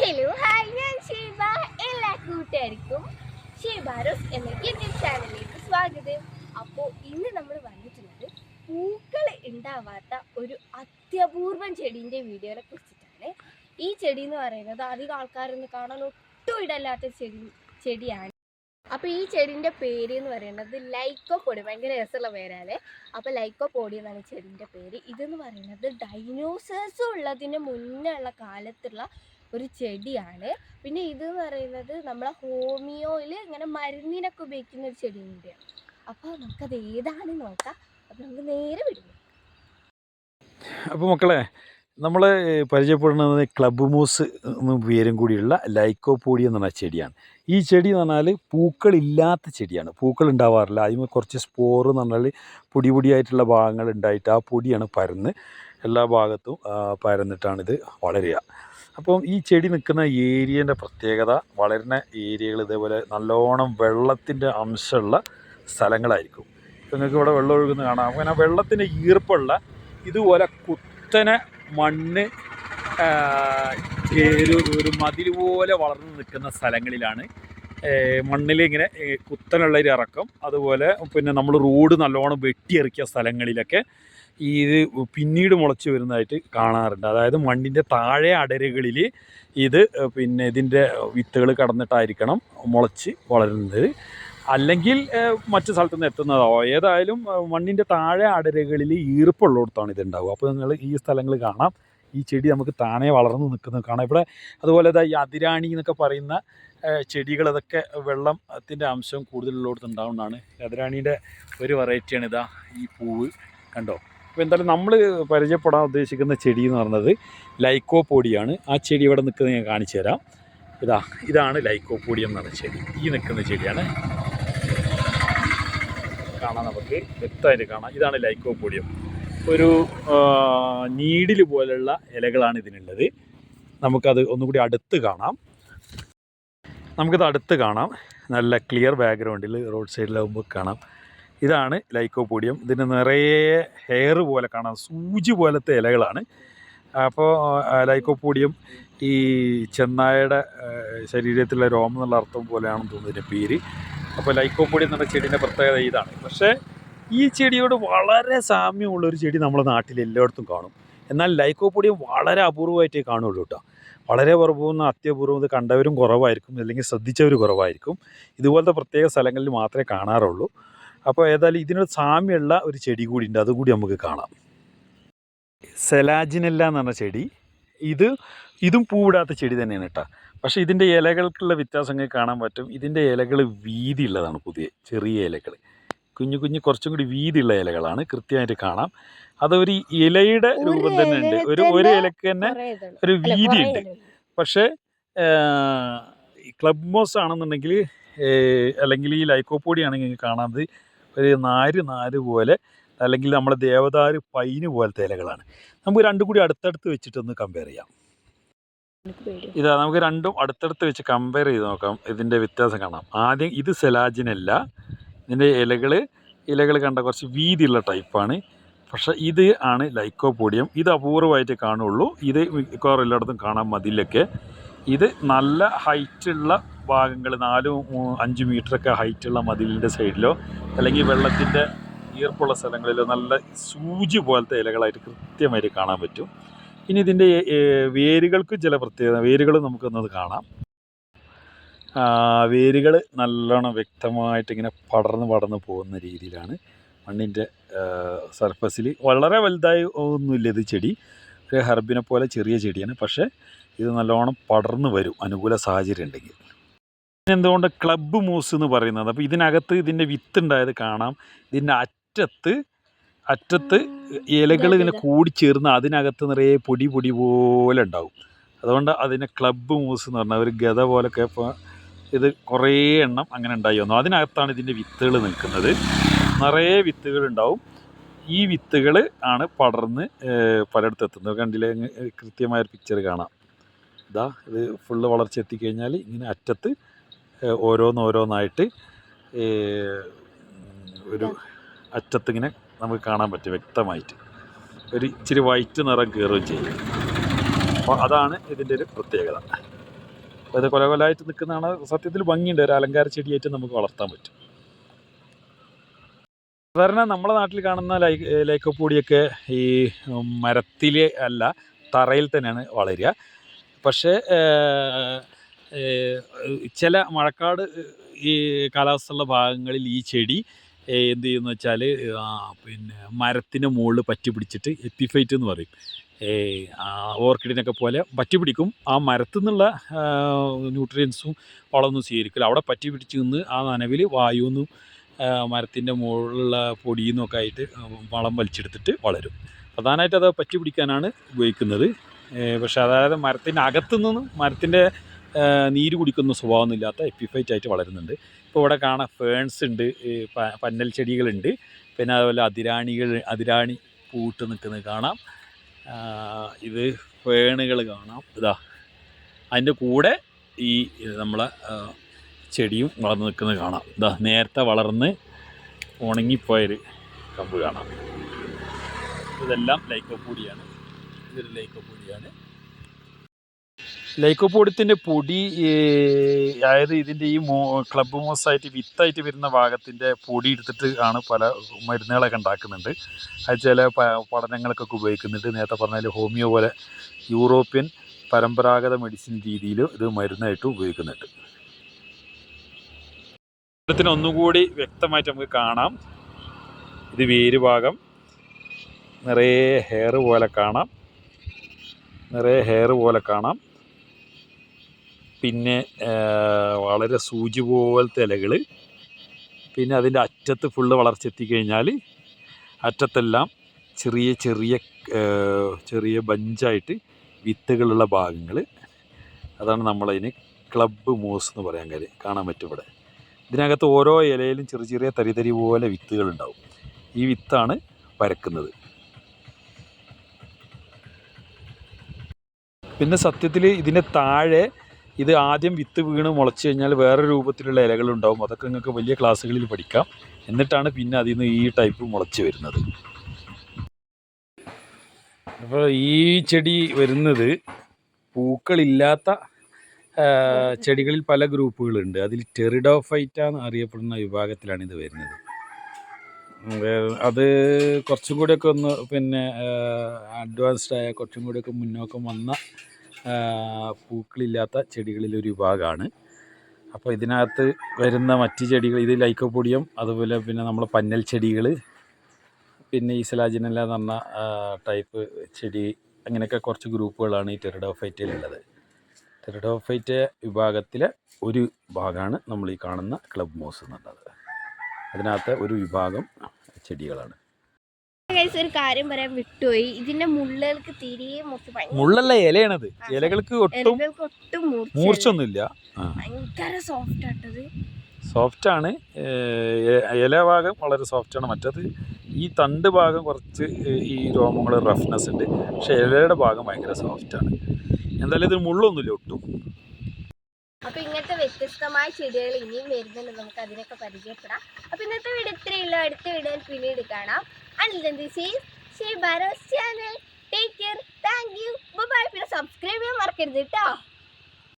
Hello hi, ഞാൻ ഷീബ. എല്ലാ കൂട്ടുകാർക്കും ഷീബാരോസ് എന്ന യൂട്യൂബ് ചാനലിലേക്ക് സ്വാഗതം. അപ്പോൾ ഇന്ന് നമ്മൾ വന്നിട്ടുള്ളത് പൂക്കൾ ഉണ്ടാവാത്ത ഒരു അത്യപൂർവം ചെടീൻ്റെ വീഡിയോനെ കുറിച്ചിട്ടാണ്. ഈ ചെടി എന്ന് പറയുന്നത് അധികം ആൾക്കാരൊന്നും കാണാൻ ഒട്ടും ഇടല്ലാത്ത ചെടിയാണ്. അപ്പോൾ ഈ ചെടീൻ്റെ പേര് എന്ന് പറയുന്നത് ലൈക്കോപോഡിയം. ഭയങ്കര രസമുള്ള പേരാണ്. അപ്പോൾ ലൈക്കോപോഡിയം എന്നാണ് ചെടീൻ്റെ പേര്. ഇതെന്ന് പറയുന്നത് ഡൈനോസേഴ്സ് ഉള്ളതിന് മുന്നേ ഉള്ള കാലത്തുള്ള ഒരു ചെടിയാണ്. പിന്നെ ഇതെന്ന് പറയുന്നത് നമ്മളെ ഹോമിയോയിൽ ഇങ്ങനെ മരുന്നിനൊക്കെ ഉപയോഗിക്കുന്ന ഒരു ചെടിയുണ്ട്. അപ്പോൾ നമുക്കത് ഏതാണെന്ന് നോക്കാം. അപ്പോൾ നമുക്ക് നേരെ വിടുന്നു. അപ്പോൾ മക്കളെ, നമ്മൾ പരിചയപ്പെടുന്നത് ക്ലബ് മൂസ് എന്ന പേരും കൂടിയുള്ള ലൈക്കോപോഡിയം എന്ന് പറഞ്ഞ ചെടിയാണ്. ഈ ചെടി എന്ന് പറഞ്ഞാൽ പൂക്കളില്ലാത്ത ചെടിയാണ്. പൂക്കൾ ഉണ്ടാവാറില്ല. അതിന് കുറച്ച് സ്പോർ എന്ന് പറഞ്ഞാൽ പൊടി പൊടിയായിട്ടുള്ള ഭാഗങ്ങൾ ഉണ്ടായിട്ട് ആ പൊടിയാണ് പരന്ന് എല്ലാ ഭാഗത്തും പരന്നിട്ടാണിത് വളരുക. അപ്പം ഈ ചെടി നിൽക്കുന്ന ഏരിയേൻ്റെ പ്രത്യേകത, വളരുന്ന ഏരിയകൾ ഇതേപോലെ നല്ലോണം വെള്ളത്തിൻ്റെ അംശമുള്ള സ്ഥലങ്ങളായിരിക്കും. നിങ്ങൾക്ക് ഇവിടെ വെള്ളം ഒഴുകുന്ന കാണാം. അങ്ങനെ വെള്ളത്തിൻ്റെ ഈർപ്പുള്ള ഇതുപോലെ കുത്തനെ മണ്ണ് ഒരു മതിൽ പോലെ വളർന്നു നിൽക്കുന്ന സ്ഥലങ്ങളിലാണ് മണ്ണിൽ ഇങ്ങനെ കുത്തനുള്ളൊരു ഇറക്കം. അതുപോലെ പിന്നെ നമ്മൾ റോഡ് നല്ലോണം വെട്ടിയിറക്കിയ സ്ഥലങ്ങളിലൊക്കെ ഇത് പിന്നീട് മുളച്ച് വരുന്നതായിട്ട് കാണാറുണ്ട്. അതായത് മണ്ണിൻ്റെ താഴെ അടരുകളിൽ ഇത് പിന്നെ ഇതിൻ്റെ വിത്തുകൾ കടന്നിട്ടായിരിക്കണം മുളച്ച് വളരുന്നത്, അല്ലെങ്കിൽ മറ്റു സ്ഥലത്തുനിന്ന് എത്തുന്നതാവോ. ഏതായാലും മണ്ണിൻ്റെ താഴെ അടരുകളിൽ ഈർപ്പുള്ളിടത്താണ് ഇതുണ്ടാവുക. അപ്പോൾ നിങ്ങൾ ഈ സ്ഥലങ്ങൾ കാണാം. ഈ ചെടി നമുക്ക് താനേ വളർന്നു നിൽക്കുന്നത് കാണാം. ഇവിടെ അതുപോലെ ഈ അതിരാണി എന്നൊക്കെ പറയുന്ന ചെടികൾ, അതൊക്കെ വെള്ളത്തിൻ്റെ അംശം കൂടുതലുള്ളിടത്ത് ഉണ്ടാവുന്നതാണ്. അതിരാണിയുടെ ഒരു വെറൈറ്റിയാണ് ഇതാ ഈ പൂവ്, കണ്ടോ. അപ്പോൾ എന്തായാലും നമ്മൾ പരിചയപ്പെടാൻ ഉദ്ദേശിക്കുന്ന ചെടി എന്ന് പറയുന്നത് ലൈക്കോപോഡിയാണ്. ആ ചെടി ഇവിടെ നിൽക്കുന്നത് ഞാൻ കാണിച്ചു തരാം. ഇതാണ് ലൈക്കോപോഡിയം എന്ന് പറഞ്ഞ ചെടി. ഈ നിൽക്കുന്ന ചെടിയാണ്. കാണാം, നമുക്ക് വ്യക്തമായിട്ട് കാണാം. ഇതാണ് ലൈക്കോപോഡിയം. ഒരു നീഡിൽ പോലുള്ള ഇലകളാണ് ഇതിനുള്ളത്. നമുക്കത് ഒന്നുകൂടി അടുത്ത് കാണാം. നല്ല ക്ലിയർ ബാക്ക്ഗ്രൗണ്ടിൽ റോഡ് സൈഡിലാകുമ്പോൾ കാണാം. ഇതാണ് ലൈക്കോപോഡിയം. ഇതിന് നിറയെ ഹെയർ പോലെ കാണാം, സൂചി പോലത്തെ ഇലകളാണ്. അപ്പോൾ ലൈക്കോപോഡിയം ഈ ചെന്നായയുടെ ശരീരത്തിലുള്ള രോമം എന്നുള്ള അർത്ഥം പോലെയാണെന്ന് തോന്നുന്നു ഇതിൻ്റെ പേര്. അപ്പോൾ ലൈക്കോപോഡിയം എന്നുള്ള ചെടീൻ്റെ പ്രത്യേകത ഇതാണ്. പക്ഷേ ഈ ചെടിയോട് വളരെ സാമ്യമുള്ളൊരു ചെടി നമ്മുടെ നാട്ടിൽ എല്ലായിടത്തും കാണും. എന്നാൽ ലൈക്കോപോഡിയം വളരെ അപൂർവമായിട്ടേ കാണുള്ളൂ കേട്ടോ. വളരെ അപൂർവം, അത്യപൂർവം. ഇത് കണ്ടവരും കുറവായിരിക്കും, അല്ലെങ്കിൽ ശ്രദ്ധിച്ചവർ കുറവായിരിക്കും. ഇതുപോലത്തെ പ്രത്യേക സ്ഥലങ്ങളിൽ മാത്രമേ കാണാറുള്ളൂ. അപ്പോൾ ഏതായാലും ഇതിനൊരു സാമ്യമുള്ള ഒരു ചെടി കൂടി ഉണ്ട്, അതുകൂടി നമുക്ക് കാണാം. സെലാജിനെല്ല എന്ന് പറഞ്ഞ ചെടി. ഇതും പൂവിടാത്ത ചെടി തന്നെയാണ് കേട്ടോ. പക്ഷേ ഇതിൻ്റെ ഇലകൾക്കുള്ള വ്യത്യാസങ്ങൾ കാണാൻ പറ്റും. ഇതിൻ്റെ ഇലകൾ വീതിയുള്ളതാണ്, ചെറിയ ഇലകൾ, കുഞ്ഞു കുറച്ചും കൂടി വീതിയുള്ള ഇലകളാണ്. കൃത്യമായിട്ട് കാണാം. അതൊരു ഇലയുടെ രൂപം തന്നെ ഉണ്ട്. ഒരു ഇലക്ക് തന്നെ ഒരു വീതിയുണ്ട്. പക്ഷേ ക്ലബ് മോസ് ആണെന്നുണ്ടെങ്കിൽ, അല്ലെങ്കിൽ ഈ ലൈക്കോപോഡി ആണെങ്കിൽ കാണാത്തത് ഒരു നാര് പോലെ, അല്ലെങ്കിൽ നമ്മുടെ ദേവദാരു പൈന് പോലത്തെ ഇലകളാണ്. നമുക്ക് രണ്ടും കൂടി അടുത്തടുത്ത് വെച്ചിട്ടൊന്ന് കമ്പയർ ചെയ്യാം. നമുക്ക് രണ്ടും അടുത്തടുത്ത് വെച്ച് കമ്പയർ ചെയ്ത് നോക്കാം. ഇതിൻ്റെ വ്യത്യാസം കാണാം. ആദ്യം ഇത് സെലാജിനല്ല. ഇതിൻ്റെ ഇലകൾ കണ്ട കുറച്ച് വീതിയുള്ള ടൈപ്പാണ്. പക്ഷേ ഇത് ആണ് ലൈക്കോപോഡിയം. ഇത് അപൂർവമായിട്ട് കാണുള്ളൂ. ഇത് മിക്കവാറും എല്ലായിടത്തും കാണാൻ മതിലൊക്കെ. ഇത് നല്ല ഹൈറ്റുള്ള ഭാഗങ്ങൾ, 4-5 മീറ്ററൊക്കെ ഹൈറ്റുള്ള മതിലിൻ്റെ സൈഡിലോ അല്ലെങ്കിൽ വെള്ളത്തിൻ്റെ ഈർപ്പുള്ള സ്ഥലങ്ങളിലോ നല്ല സൂചി പോലത്തെ ഇലകളായിട്ട് കൃത്യമായിട്ട് കാണാൻ പറ്റും. ഇനി ഇതിൻ്റെ വേരുകൾക്ക് ചില പ്രത്യേകത, വേരുകൾ നമുക്കൊന്നത് കാണാം. വേരുകൾ നല്ലോണം വ്യക്തമായിട്ട് ഇങ്ങനെ പടർന്ന് പോകുന്ന രീതിയിലാണ് മണ്ണിൻ്റെ സർഫസിൽ. വളരെ വലുതായി ഒന്നുമില്ല ഇത് ചെടി. ഒരു ഹെർബിനെ പോലെ ചെറിയ ചെടിയാണ്. പക്ഷേ ഇത് നല്ലോണം പടർന്നു വരും അനുകൂല സാഹചര്യം ഉണ്ടെങ്കിൽ. എന്തുകൊണ്ട് ക്ലബ് മൂസ് എന്ന് പറയുന്നത്? അപ്പോൾ ഇതിനകത്ത് ഇതിൻ്റെ വിത്തുണ്ടായത് കാണാം. ഇതിൻ്റെ അറ്റത്ത് ഇലകൾ ഇങ്ങനെ കൂടിച്ചേർന്ന് അതിനകത്ത് നിറയെ പൊടി പോലെ ഉണ്ടാവും. അതുകൊണ്ട് അതിനെ ക്ലബ് മൂസ് എന്ന് പറഞ്ഞാൽ ഒരു ഗത പോലൊക്കെ. ഇപ്പോൾ ഇത് കുറേ എണ്ണം അങ്ങനെ ഉണ്ടായി വന്നു. അതിനകത്താണ് ഇതിൻ്റെ വിത്തുകൾ നിൽക്കുന്നത്. നിറയെ വിത്തുകളുണ്ടാവും. ഈ വിത്തുകൾ ആണ് പടർന്ന് പലയിടത്ത് എത്തുന്നത്. കണ്ടില്ലേ, കൃത്യമായൊരു പിക്ചർ കാണാം. ഇത് ഫുള്ള് വളർച്ച എത്തിക്കഴിഞ്ഞാൽ ഇങ്ങനെ അറ്റത്ത് ഓരോന്നായിട്ട് ഒരു അറ്റത്തിങ്ങനെ നമുക്ക് കാണാൻ പറ്റും വ്യക്തമായിട്ട്. ഒരു ഇച്ചിരി വൈറ്റ് നിറം കയറുകയും ചെയ്യും. അപ്പോൾ അതാണ് ഇതിൻ്റെ ഒരു പ്രത്യേകത. അപ്പോൾ ഇത് കൊലകൊലായിട്ട് നിൽക്കുന്നതാണ് സത്യത്തിൽ ഭംഗിയുണ്ട്. ഒരു അലങ്കാര ചെടിയായിട്ട് നമുക്ക് വളർത്താൻ പറ്റും. സാധാരണ നമ്മുടെ നാട്ടിൽ കാണുന്ന ലൈക്കോപ്പൊടിയൊക്കെ ഈ മരത്തിൽ അല്ല, തറയിൽ തന്നെയാണ് വളരുക. പക്ഷേ ചില മഴക്കാട് ഈ കാലാവസ്ഥയുള്ള ഭാഗങ്ങളിൽ ഈ ചെടി എന്ത് ചെയ്യുമെന്ന് വെച്ചാൽ പിന്നെ മരത്തിൻ്റെ മുകളിൽ പറ്റി പിടിച്ചിട്ട് എപ്പിഫൈറ്റ് എന്ന് പറയും. ഓർക്കിഡിനൊക്കെ പോലെ പറ്റി പിടിക്കും. ആ മരത്തു നിന്നുള്ള ന്യൂട്രിയൻസും വളമൊന്നും സ്വീകരിക്കില്ല. അവിടെ പറ്റി പിടിച്ച് നിന്ന് ആ നനവിൽ വായുവൊന്നും മരത്തിൻ്റെ മുകളിലുള്ള പൊടിയിൽ നിന്നൊക്കെ ആയിട്ട് വളം വലിച്ചെടുത്തിട്ട് വളരും. പ്രധാനമായിട്ട് അത് പറ്റി പിടിക്കാനാണ് ഉപയോഗിക്കുന്നത്. പക്ഷേ അതായത് മരത്തിൻ്റെ അകത്തുനിന്നും മരത്തിൻ്റെ നീര് കുടിക്കുന്ന സ്വഭാവമൊന്നുമില്ലാത്ത എപ്പിഫൈറ്റ് ആയിട്ട് വളരുന്നുണ്ട്. ഇപ്പോൾ ഇവിടെ കാണാം ഫേൺസ് ഉണ്ട്, പന്നൽ ചെടികളുണ്ട്, പിന്നെ അതുപോലെ അതിരാണി പൂട്ട് നിൽക്കുന്നത് കാണാം. ഇത് ഫേണുകൾ കാണാം. ഇതാ അതിൻ്റെ കൂടെ ഈ നമ്മളെ ചെടിയും വളർന്ന് നിൽക്കുന്നത് കാണാം. ഇതാ നേരത്തെ വളർന്ന് ഉണങ്ങിപ്പോയൊരു കമ്പ് കാണാം. ഇതെല്ലാം ലൈക്കോപ്പൊടിയാണ്. ഇതൊരു ലൈക്കോപ്പൊടിയാണ്. ലൈക്കോപ്പൊടിയത്തിൻ്റെ പൊടി അതായത് ഇതിൻ്റെ ഈ ക്ലബ് മോസായിട്ട് വിത്തായിട്ട് വരുന്ന ഭാഗത്തിൻ്റെ പൊടി എടുത്തിട്ട് ആണ് പല മരുന്നുകളൊക്കെ ഉണ്ടാക്കുന്നുണ്ട്. അത് ചില പഠനങ്ങൾക്കൊക്കെ ഉപയോഗിക്കുന്നുണ്ട്. നേരത്തെ പറഞ്ഞാൽ ഹോമിയോ പോലെ യൂറോപ്യൻ പരമ്പരാഗത മെഡിസിൻ രീതിയിൽ ഇത് മരുന്നായിട്ട് ഉപയോഗിക്കുന്നുണ്ട്. ത്തിന് ഒന്നുകൂടി വ്യക്തമായിട്ട് നമുക്ക് കാണാം. ഇത് വേര് ഭാഗം നിറയെ ഹെയർ പോലെ കാണാം. പിന്നെ വളരെ സൂചി പോലത്തെ ഇലകൾ. പിന്നെ അതിൻ്റെ അറ്റത്ത് ഫുള്ള് വളർച്ചെത്തിക്കഴിഞ്ഞാൽ അറ്റത്തെല്ലാം ചെറിയ ബഞ്ചായിട്ട് വിത്തുകളുള്ള ഭാഗങ്ങൾ. അതാണ് നമ്മളതിന് ക്ലബ് മോസ് എന്ന് പറയാൻ കാണാൻ പറ്റും. ഇവിടെ ഇതിനകത്ത് ഓരോ ഇലയിലും ചെറിയ തരി പോലെ വിത്തുകളുണ്ടാവും. ഈ വിത്താണ് പരക്കുന്നത്. പിന്നെ സത്യത്തിൽ ഇതിൻ്റെ താഴെ ഇത് ആദ്യം വിത്ത് വീണ് മുളച്ച് കഴിഞ്ഞാൽ വേറെ രൂപത്തിലുള്ള ഇലകളുണ്ടാവും. അതൊക്കെ നിങ്ങൾക്ക് വലിയ ക്ലാസ്സുകളിൽ പഠിക്കാം. എന്നിട്ടാണ് പിന്നെ അതിൽ നിന്ന് ഈ ടൈപ്പ് മുളച്ച് വരുന്നത്. അപ്പോൾ ഈ ചെടി വരുന്നത് പൂക്കളില്ലാത്ത ചെടികളിൽ പല ഗ്രൂപ്പുകളുണ്ട്. അതിൽ ടെറിഡോഫൈറ്റ എന്ന് അറിയപ്പെടുന്ന വിഭാഗത്തിലാണ് ഇത് വരുന്നത്. അത് കുറച്ചും കൂടിയൊക്കെ ഒന്ന് പിന്നെ അഡ്വാൻസ്ഡായ കുറച്ചും കൂടിയൊക്കെ മുന്നോക്കം വന്ന പൂക്കളില്ലാത്ത ചെടികളിലൊരു വിഭാഗമാണ്. അപ്പോൾ ഇതിനകത്ത് വരുന്ന മറ്റ് ചെടികൾ ഇത് ലൈക്കോപ്പൊഡിയം, അതുപോലെ പിന്നെ നമ്മളെ പന്നൽ ചെടികൾ, പിന്നെ ഈസലാജിനല്ല എന്ന് പറഞ്ഞ ടൈപ്പ് ചെടി, അങ്ങനെയൊക്കെ കുറച്ച് ഗ്രൂപ്പുകളാണ് ഈ ടെറിഡോഫൈറ്റയിലുള്ളത്. ടെറിഡോഫൈറ്റ വിഭാഗത്തിലെ ഒരു ഭാഗമാണ് നമ്മൾ ഈ കാണുന്ന ക്ലബ് മോസ് എന്നുള്ളത്. അതിനകത്ത് ഒരു വിഭാഗം ചെടികളാണ്. ഒരു കാര്യം പറയാൻ വിട്ടുപോയി. ഇതിന്റെ മുള്ളകൾക്ക് തീരെ മുള്ളല്ല, ഇലയാണത്. ഇലകൾക്ക് ഒട്ടും മൂർച്ചൊന്നുമില്ല. ഭയങ്കര സോഫ്റ്റ് ആട്ടത്. സോഫ്റ്റാണ്. ഇല ഭാഗം വളരെ സോഫ്റ്റാണ്. മറ്റത് ഈ തണ്ട് ഭാഗം കുറച്ച് ഈ രോമങ്ങൾ റഫ്നെസ് ഉണ്ട്. പക്ഷെ ഇലയുടെ ഭാഗം ഭയങ്കര സോഫ്റ്റാണ്. എന്തായാലും ഇതിന് മുള്ളൊന്നുമില്ല ഒട്ടും. അപ്പോൾ ഇങ്ങനത്തെ വ്യത്യസ്തമായ ചെടികൾ ഇനിയും വരുന്നുണ്ട്. നമുക്ക് അതിനൊക്കെ പരിചയപ്പെടാം. അപ്പോൾ ഇന്നത്തെ വീഡിയോ ഇത്രയേ ഉള്ളൂ. അടുത്ത വീഡിയോയിൽ പിന്നീട് കാണാം. Until then, this is Shea Barros channel. Take care. Thank you. Bye bye. പിന്നെ സബ്സ്ക്രൈബ് ചെയ്യാൻ മറക്കരുത് കേട്ടോ.